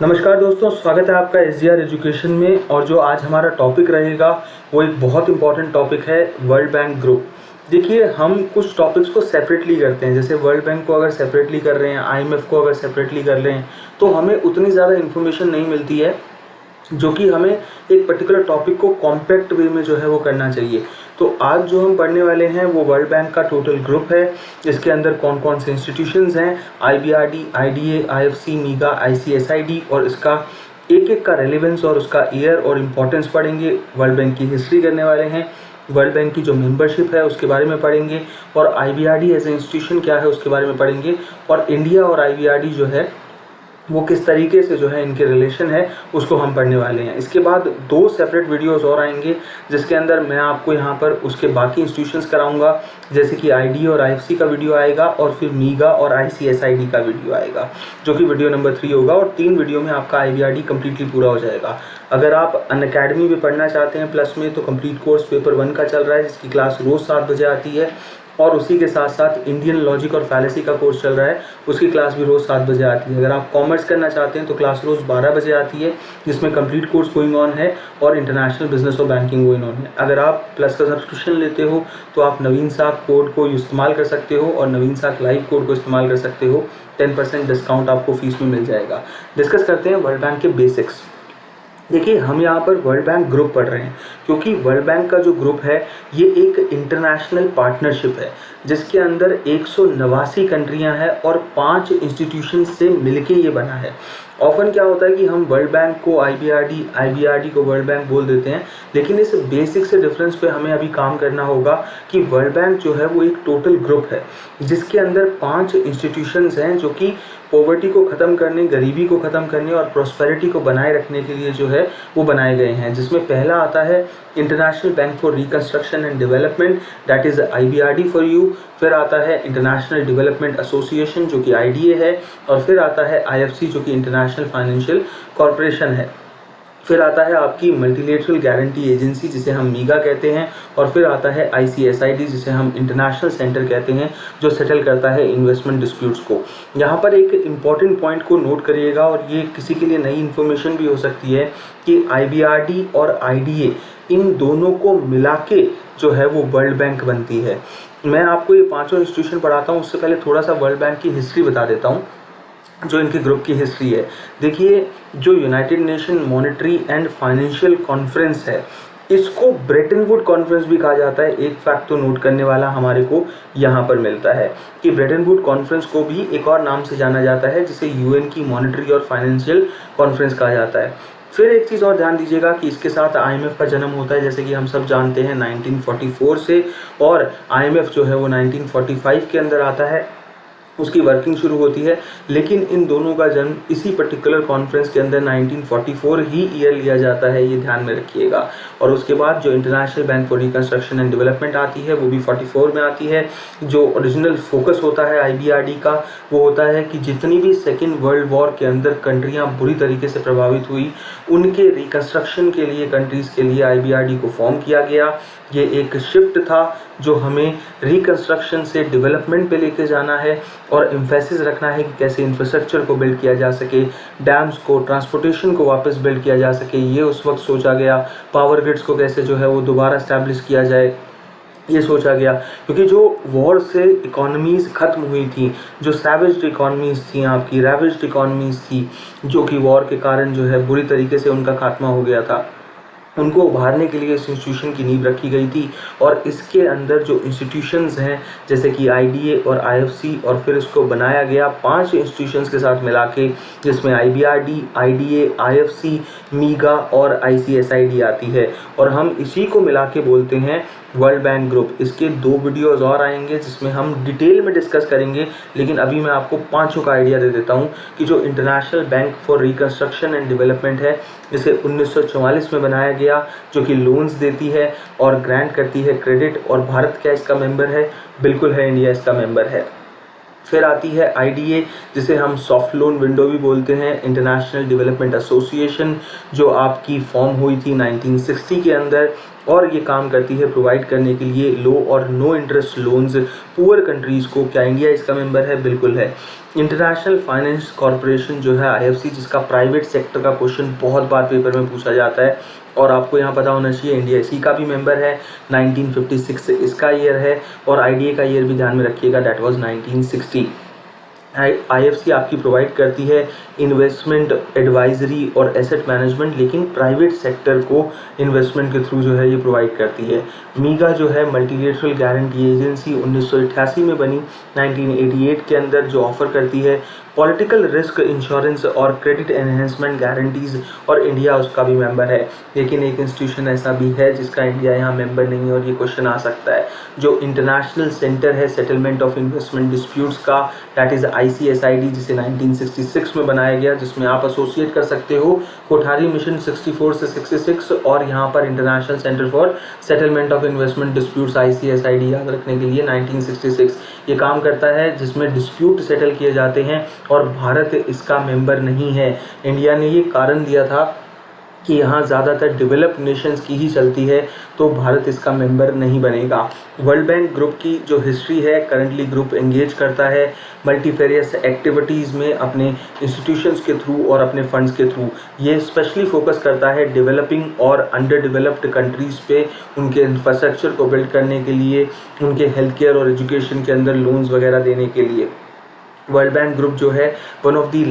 नमस्कार दोस्तों, स्वागत है आपका SGR एजुकेशन में। और जो आज हमारा टॉपिक रहेगा वो एक बहुत इंपॉर्टेंट टॉपिक है, वर्ल्ड बैंक ग्रुप। देखिए, हम कुछ टॉपिक्स को सेपरेटली करते हैं। जैसे वर्ल्ड बैंक को अगर सेपरेटली कर रहे हैं, IMF को अगर सेपरेटली कर रहे हैं, तो हमें उतनी ज़्यादा इन्फॉर्मेशन नहीं मिलती है जो कि हमें एक पर्टिकुलर टॉपिक को कॉम्पैक्ट वे में जो है वो करना चाहिए। तो आज जो हम पढ़ने वाले हैं वो वर्ल्ड बैंक का टोटल ग्रुप है। इसके अंदर कौन कौन से इंस्टीट्यूशंस हैं, IBRD, IDA, IFC, मीगा, ICSID, और इसका एक एक का रेलेवेंस और उसका ईयर और इम्पोर्टेंस पढ़ेंगे। वर्ल्ड बैंक की हिस्ट्री करने वाले हैं, वर्ल्ड बैंक की जो मेंबरशिप है उसके बारे में पढ़ेंगे, और IBRD एज ए इंस्टीट्यूशन क्या है उसके बारे में पढ़ेंगे, और इंडिया और IBRD जो है वो किस तरीके से जो है इनके रिलेशन है उसको हम पढ़ने वाले हैं। इसके बाद 2 सेपरेट वीडियोस और आएंगे जिसके अंदर मैं आपको यहाँ पर उसके बाकी इंस्टीट्यूशंस कराऊंगा, जैसे कि IDA और IFC का वीडियो आएगा, और फिर मीगा और ICSID का वीडियो आएगा जो कि वीडियो नंबर 3 होगा। और 3 वीडियो में आपका IBRD कम्प्लीटली पूरा हो जाएगा। अगर आप अनअकैडमी में पढ़ना चाहते हैं प्लस में, तो कंप्लीट कोर्स पेपर 1 का चल रहा है जिसकी क्लास रोज़ 7 बजे आती है, और उसी के साथ साथ इंडियन लॉजिक और फैलेसी का कोर्स चल रहा है, उसकी क्लास भी रोज़ 7 बजे आती है। अगर आप कॉमर्स करना चाहते हैं तो क्लास रोज़ 12 बजे आती है जिसमें कंप्लीट कोर्स गोइंग ऑन है और इंटरनेशनल बिजनेस और बैंकिंग गोइंग ऑन है। अगर आप प्लस का सब्सक्रिप्शन लेते हो तो आप नवीन साख कोड को इस्तेमाल कर सकते हो, और नवीन साख लाइव कोड को इस्तेमाल कर सकते हो। 10% डिस्काउंट आपको फीस में मिल जाएगा। डिस्कस करते हैं वर्ल्ड बैंक के बेसिक्स। देखिए, हम यहाँ पर वर्ल्ड बैंक ग्रुप पढ़ रहे हैं क्योंकि वर्ल्ड बैंक का जो ग्रुप है ये एक इंटरनेशनल पार्टनरशिप है जिसके अंदर 189 कंट्रियां हैं और 5 इंस्टीट्यूशन से मिलके ये बना है। ऑफन क्या होता है कि हम वर्ल्ड बैंक को IBRD को वर्ल्ड बैंक बोल देते हैं, लेकिन इस बेसिक से डिफरेंस पे हमें अभी काम करना होगा कि वर्ल्ड बैंक जो है वो एक टोटल ग्रुप है जिसके अंदर 5 इंस्टीट्यूशंस हैं जो कि पॉवर्टी को ख़त्म करने, गरीबी को ख़त्म करने और प्रॉस्पेरिटी को बनाए रखने के लिए जो है वो बनाए गए हैं। जिसमें पहला आता है international bank for reconstruction and development, that is IBRD for you. फिर आता है इंटरनेशनल डेवलपमेंट एसोसिएशन जो कि IDA है, और फिर आता है IFC जो कि इंटरनेशनल फाइनेंशियल कॉरपोरेशन है। फिर आता है आपकी मल्टीलेटरल गारंटी एजेंसी जिसे हम मीगा कहते हैं, और फिर आता है ICSID जिसे हम इंटरनेशनल सेंटर कहते हैं जो सेटल करता है इन्वेस्टमेंट डिस्प्यूट्स को। यहाँ पर एक इम्पॉर्टेंट पॉइंट को नोट करिएगा, और ये किसी के लिए नई इन्फॉर्मेशन भी हो सकती है कि IBRD और IDA इन दोनों को मिला के जो है वो वर्ल्ड बैंक बनती है। मैं आपको ये 5 इंस्टीट्यूशन पढ़ाता हूँ, उससे पहले थोड़ा सा वर्ल्ड बैंक की हिस्ट्री बता देता हूँ जो इनके ग्रुप की हिस्ट्री है। देखिए, जो United nation monetary and financial conference है इसको ब्रेटन वुड कॉन्फ्रेंस भी कहा जाता है। एक फैक्ट तो नोट करने वाला हमारे को यहाँ पर मिलता है कि ब्रेटन वुड कॉन्फ्रेंस को भी एक और नाम से जाना जाता है जिसे UN की मॉनेटरी और फाइनेंशियल कॉन्फ्रेंस कहा जाता है। फिर एक चीज़ और ध्यान दीजिएगा कि इसके साथ IMF का जन्म होता है, जैसे कि हम सब जानते हैं 1944 से, और IMF जो है वो 1945 के अंदर आता है, उसकी वर्किंग शुरू होती है। लेकिन इन दोनों का जन्म इसी पर्टिकुलर कॉन्फ्रेंस के अंदर 1944 ही ईयर लिया जाता है, ये ध्यान में रखिएगा। और उसके बाद जो international bank for reconstruction and development आती है वो भी 44 में आती है। जो ओरिजिनल फोकस होता है IBRD का वो होता है कि जितनी भी सेकेंड वर्ल्ड वॉर के अंदर कंट्रियाँ बुरी तरीके से प्रभावित हुई उनके रिकंस्ट्रक्शन के लिए, कंट्रीज़ के लिए IBRD को फॉर्म किया गया। ये एक शिफ्ट था जो हमें रिकंस्ट्रक्शन से डेवलपमेंट पे लेके जाना है, और एम्फेसिस रखना है कि कैसे इंफ्रास्ट्रक्चर को बिल्ड किया जा सके, डैम्स को, ट्रांसपोर्टेशन को वापस बिल्ड किया जा सके, ये उस वक्त सोचा गया। पावर ग्रिड्स को कैसे जो है वो दोबारा एस्टैब्लिश किया जाए, ये सोचा गया। क्योंकि जो वॉर से इकोनॉमीज़ ख़त्म हुई थी, जो सैवेज्ड इकोनॉमीज़ थी, आपकी रैवेज्ड इकोनॉमीज़ थी, जो कि वॉर के कारण जो है बुरी तरीके से उनका खात्मा हो गया था, उनको उभारने के लिए इस इंस्टीट्यूशन की नींव रखी गई थी। और इसके अंदर जो इंस्टीट्यूशंस हैं जैसे कि IDA और IFC, और फिर इसको बनाया गया 5 इंस्टीट्यूशंस के साथ मिला के, जिसमें IBRD, IDA, IFC, मीगा और ICSID आती है, और हम इसी को मिला के बोलते हैं वर्ल्ड बैंक ग्रुप। इसके 2 वीडियोज़ और आएंगे जिसमें हम डिटेल में डिस्कस करेंगे, लेकिन अभी मैं आपको 5 का आइडिया दे देता हूँ कि जो international bank for reconstruction and development है, इसे 1944 में बनाया गया, जो कि लोन्स देती है और ग्रांट करती है क्रेडिट। और भारत क्या इसका मेंबर है? बिल्कुल है, इंडिया इसका मेंबर है। फिर आती है IDA, जिसे हम सॉफ्ट लोन विंडो भी बोलते हैं, इंटरनेशनल डेवलपमेंट एसोसिएशन, जो आपकी फॉर्म हुई थी 1960 के अंदर, और ये काम करती है प्रोवाइड करने के लिए लो और no interest loans poor countries को। क्या इंडिया इसका मेंबर है? बिल्कुल है। इंटरनेशनल फाइनेंस कॉरपोरेशन जो है IFC, जिसका प्राइवेट सेक्टर का क्वेश्चन बहुत बार पेपर में पूछा जाता है और आपको यहाँ पता होना चाहिए, इंडिया इसी का भी मेंबर है। 1956 इसका ईयर है और IDA का ईयर भी ध्यान में रखिएगा, दैट वाज 1960। IFC आपकी प्रोवाइड करती है इन्वेस्टमेंट एडवाइजरी और एसेट मैनेजमेंट, लेकिन प्राइवेट सेक्टर को इन्वेस्टमेंट के थ्रू जो है ये प्रोवाइड करती है। मीगा जो है मल्टीलेटरल गारंटी एजेंसी 1988 में बनी, 1988 के अंदर जो ऑफर करती है पॉलिटिकल रिस्क इंश्योरेंस और क्रेडिट एनहेंसमेंट गारंटीज, और इंडिया उसका भी मेंबर है। लेकिन एक इंस्टीट्यूशन ऐसा भी है जिसका इंडिया यहाँ मेंबर नहीं है और ये क्वेश्चन आ सकता है, जो इंटरनेशनल सेंटर है सेटलमेंट ऑफ इन्वेस्टमेंट डिस्प्यूट्स का, दैट इज ICSID, जिसे 1966 में बनाया गया, जिसमें आप एसोसिएट कर सकते हो कोठारी मिशन 64 से 66 और यहाँ पर international centre for settlement of investment disputes ICSID याद रखने के लिए 1966 ये काम करता है, जिसमें डिस्प्यूट सेटल किए जाते हैं और भारत इसका मेंबर नहीं है। इंडिया ने ये कारण दिया था कि यहाँ ज़्यादातर डेवलप्ड नेशंस की ही चलती है, तो भारत इसका मेंबर नहीं बनेगा। वर्ल्ड बैंक ग्रुप की जो हिस्ट्री है, करंटली ग्रुप एंगेज करता है मल्टीफेरियस एक्टिविटीज़ में अपने इंस्टीट्यूशंस के थ्रू और अपने फंड्स के थ्रू। ये स्पेशली फोकस करता है डेवलपिंग और अंडर डेवलप्ड कंट्रीज़ पे, उनके इंफ्रास्ट्रक्चर को बिल्ड करने के लिए, उनके हेल्थ केयर और एजुकेशन के अंदर लोन्स वगैरह देने के लिए। वर्ल्ड बैंक ग्रुप जो है one of the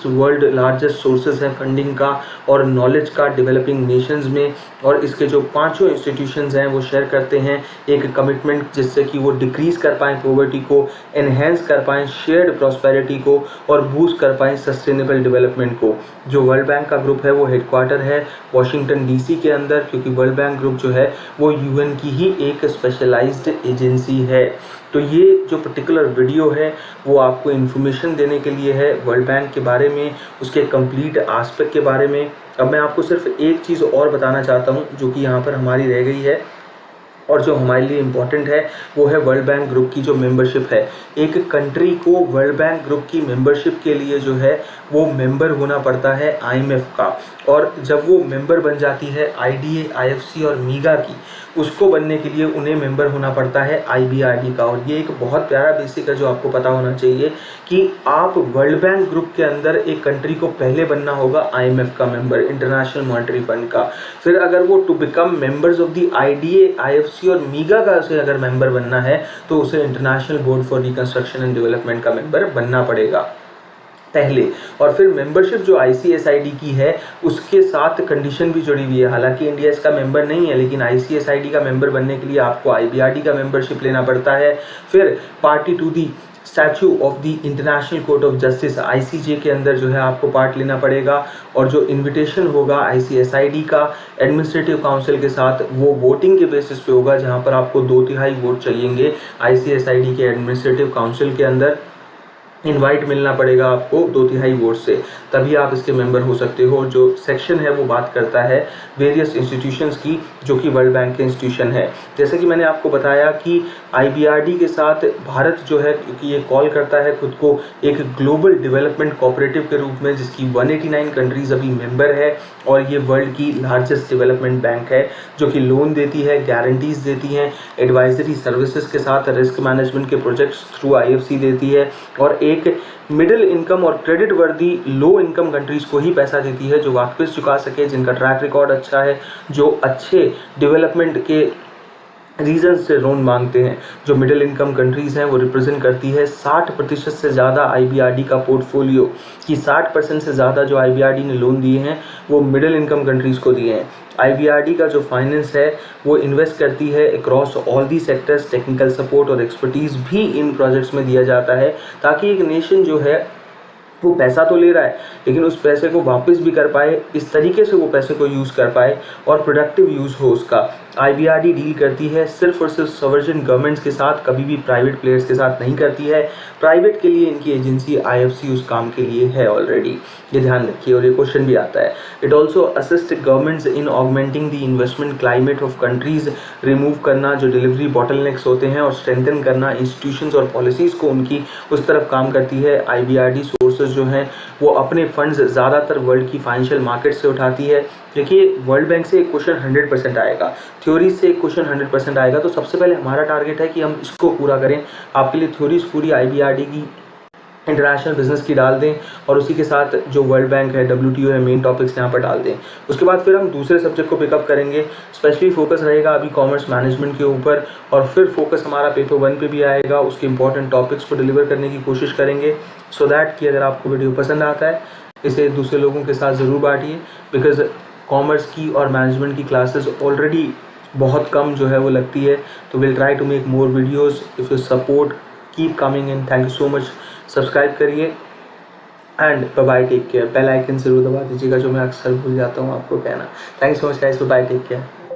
world largest sources है फंडिंग का और नॉलेज का डेवलपिंग नेशंस में, और इसके जो पांचों इंस्टीट्यूशंस हैं वो शेयर करते हैं एक कमिटमेंट, जिससे कि वो डिक्रीज कर पाएँ पॉवर्टी को, एनहेंस कर पाएँ शेयर्ड प्रॉस्पेरिटी को और बूस्ट कर पाएँ सस्टेनेबल डेवलपमेंट को। जो वर्ल्ड बैंक का ग्रुप है वो हेडक्वार्टर है वॉशिंगटन DC के अंदर, क्योंकि वर्ल्ड बैंक ग्रुप जो है वो UN की ही एक स्पेशलाइज्ड एजेंसी है। तो ये जो पर्टिकुलर वीडियो है वो आपको इन्फॉर्मेशन देने के लिए है वर्ल्ड बैंक के बारे में, उसके कंप्लीट एस्पेक्ट के बारे में। अब मैं आपको सिर्फ एक चीज़ और बताना चाहता हूँ जो कि यहाँ पर हमारी रह गई है और जो हमारे लिए इम्पॉर्टेंट है, वो है वर्ल्ड बैंक ग्रुप की जो मेंबरशिप है। एक कंट्री को वर्ल्ड बैंक ग्रुप की मेंबरशिप के लिए जो है वो मेंबर होना पड़ता है IMF का, और जब वो मेंबर बन जाती है IDA, IFC और मीगा की, उसको बनने के लिए उन्हें मेंबर होना पड़ता है IBRD का। और ये एक बहुत प्यारा बेसिक है जो आपको पता होना चाहिए कि आप वर्ल्ड बैंक ग्रुप के अंदर एक कंट्री को पहले बनना होगा IMF का मेंबर, इंटरनेशनल मॉनेटरी फंड का। फिर अगर वो to become members of the IDA, IFC और मीगा का उसे अगर मेंबर बनना है तो उसे international board for reconstruction and development का मेंबर बनना पड़ेगा पहले। और फिर मेंबरशिप जो ICSID की है उसके साथ कंडीशन भी जुड़ी हुई है। हालांकि इंडिया इसका मेंबर नहीं है, लेकिन ICSID का मेंबर बनने के लिए आपको IBRD का मेंबरशिप लेना पड़ता है। फिर party to the statue of the international court of justice ICJ के अंदर जो है आपको पार्ट लेना पड़ेगा, और जो इन्विटेशन होगा ICSID का एडमिनिस्ट्रेटिव काउंसिल के साथ वो वोटिंग के बेसिस पे होगा, जहां पर आपको 2/3 वोट चाहिएंगे ICSID के एडमिनिस्ट्रेटिव काउंसिल के अंदर। इनवाइट मिलना पड़ेगा आपको 2/3 वोट से, तभी आप इसके मेंबर हो सकते हो। जो सेक्शन है वो बात करता है वेरियस इंस्टीट्यूशंस की जो कि वर्ल्ड बैंक के इंस्टीट्यूशन है। जैसे कि मैंने आपको बताया कि IBRD के साथ भारत जो है, क्योंकि ये कॉल करता है खुद को एक ग्लोबल डेवलपमेंट कोऑपरेटिव के रूप में, जिसकी 189 कंट्रीज अभी मेंबर है, और ये वर्ल्ड की लार्जेस्ट डेवलपमेंट बैंक है जो कि लोन देती है, गारंटीज देती हैं, एडवाइजरी सर्विसेज के साथ रिस्क मैनेजमेंट के प्रोजेक्ट्स थ्रू IFC देती है, और एक मिडिल इनकम और क्रेडिट वर्दी लो इनकम कंट्रीज को ही पैसा देती है जो वापस चुका सके, जिनका ट्रैक रिकॉर्ड अच्छा है, जो अच्छे डेवलपमेंट के रीजन से लोन मांगते हैं। जो मिडिल इनकम कंट्रीज़ हैं वो रिप्रेजेंट करती है 60% से ज़्यादा IBRD का पोर्टफोलियो, कि 60% से ज़्यादा जो IBRD ने लोन दिए हैं वो मिडिल इनकम कंट्रीज़ को दिए हैं। IBRD का जो फाइनेंस है वो इन्वेस्ट करती है across all the sectors, technical support और एक्सपर्टीज़ भी इन प्रोजेक्ट्स में दिया जाता है, ताकि एक नेशन जो है वो पैसा तो ले रहा है लेकिन उस पैसे को वापस भी कर पाए, इस तरीके से वो पैसे को यूज़ कर पाए और प्रोडक्टिव यूज़ हो उसका। IBRD डील करती है सिर्फ और सिर्फ सॉवरेन गवर्नमेंट्स के साथ, कभी भी प्राइवेट प्लेयर्स के साथ नहीं करती है। प्राइवेट के लिए इनकी एजेंसी IFC उस काम के लिए है ऑलरेडी, ये ध्यान रखिए। और ये क्वेश्चन भी आता है, it also assist governments in augmenting the investment climate of countries, remove करना जो डिलीवरी बॉटलनेक्स होते हैं और स्ट्रेंथन करना इंस्टीट्यूशंस और पॉलिसीज़ को उनकी उस तरफ काम करती है। IBRD सोर्सेज जो हैं वो अपने फंड्स ज़्यादातर वर्ल्ड की फाइनेंशियल मार्केट से उठाती है। देखिए वर्ल्ड बैंक से एक क्वेश्चन 100% आएगा, थ्योरी से क्वेश्चन 100% आएगा। तो सबसे पहले हमारा टारगेट है कि हम इसको पूरा करें। आपके लिए थ्योरीज पूरी IBRD की, इंटरनेशनल बिजनेस की डाल दें और उसी के साथ जो वर्ल्ड बैंक है, WTO है, मेन टॉपिक्स यहाँ पर डाल दें। उसके बाद फिर हम दूसरे सब्जेक्ट को पिकअप करेंगे। स्पेशली फोकस रहेगा अभी कॉमर्स मैनेजमेंट के ऊपर, और फिर फोकस हमारा पेपर 1 पे भी आएगा। उसके इंपॉर्टेंट टॉपिक्स को डिलीवर करने की कोशिश करेंगे, सो दैट कि अगर आपको वीडियो पसंद आता है इसे दूसरे लोगों के साथ ज़रूर बांटिए। बिकॉज कॉमर्स की और मैनेजमेंट की क्लासेस ऑलरेडी बहुत कम जो है वो लगती है। तो will try to make more videos. If you support keep coming in. Thank you so much. Subscribe करिए and bye bye, take care. Bell icon जरूर दबा दीजिएगा, जो मैं अक्सर भूल जाता हूँ आपको कहना। Thank you so much guys, bye bye, take care.